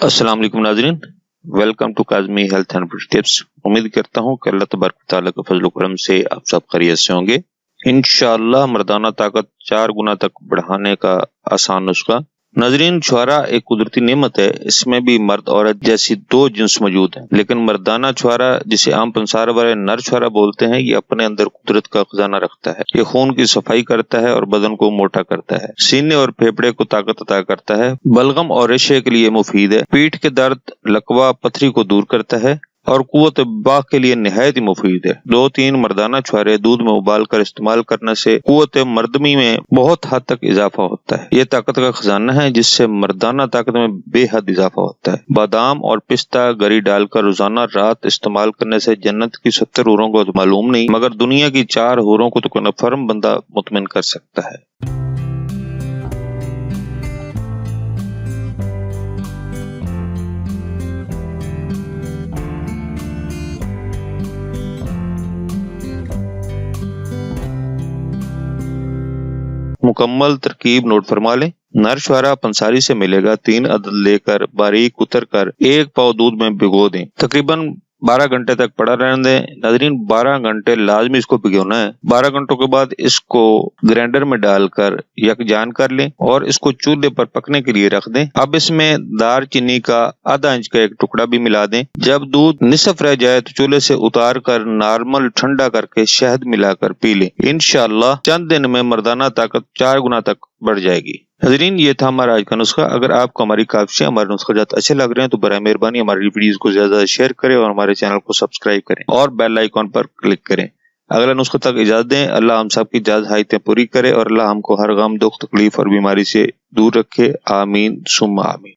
अस्सलाम वालेकुम नाज़रीन, welcome to Kazmi health and beauty tips. उम्मीद करता हूँ कि अल्लाह तबारक व तआला के फजल करम से आप सब खैरियत से होंगे। इंशाअल्लाह मर्दाना ताकत 4 गुना तक बढ़ाने का आसान नुस्खा। नाज़रीन, छुहारा एक कुदरती नेमत है। इसमें भी मर्द औरत जैसी 2 जिन्स मौजूद हैं, लेकिन मर्दाना छुहारा, जिसे आम पंसार वाले नर छुहारा बोलते हैं, ये अपने अंदर कुदरत का खजाना रखता है। ये खून की सफाई करता है और बदन को मोटा करता है, सीने और फेफड़े को ताकत अता करता है, बलगम और रेशे के लिए मुफीद है, पीठ के दर्द, लकवा, पथरी को दूर करता है और कुव्वत बाह के लिए निहायत ही मुफीद है। 2-3 मर्दाना छुहारे दूध में उबाल कर इस्तेमाल करने से कुव्वत मर्दमी में बहुत हद तक इजाफा होता है। ये ताकत का खजाना है जिससे मर्दाना ताकत में बेहद इजाफा होता है। बादाम और पिस्ता गरी डालकर रोजाना रात इस्तेमाल करने से जन्नत की 70 हूरों को तो मालूम नहीं, मगर दुनिया की 4 हूरों को तो कन्फर्म बंदा मुतमिन कर सकता है। मुकम्मल तरकीब नोट फरमा लें। नर छुहारा पंसारी से मिलेगा। 3 अदद लेकर बारीक कुतर कर 1 पाव दूध में भिगो दें। तकरीबन 12 घंटे तक पड़ा रहने दें। नाज़रीन, 12 घंटे लाजमी इसको भिगोना है। 12 घंटों के बाद इसको ग्राइंडर में डालकर यकजान कर लें और इसको चूल्हे पर पकने के लिए रख दें। अब इसमें दारचीनी का आधा इंच का एक टुकड़ा भी मिला दें। जब दूध निसफ रह जाए तो चूल्हे से उतार कर नॉर्मल ठंडा करके शहद मिलाकर पी लें। इंशाअल्लाह चंद दिन में मर्दाना ताकत 4 गुना तक बढ़ जाएगी। नाज़रीन, ये था हमारा आज का नुस्खा। अगर आपको हमारी काफियां, हमारे नुस्खाजात अच्छे लग रहे हैं तो बराए मेहरबानी हमारी वीडियोस को ज्यादा शेयर करें और हमारे चैनल को सब्सक्राइब करें और बेल आइकॉन पर क्लिक करें। अगला नुस्खा तक इजाजत दें। अल्लाह हम सब की जायज हाइतें पूरी करे और अल्लाह हमको हर गम, दुख, तकलीफ और बीमारी से दूर रखे। आमीन सुम्मा आमीन।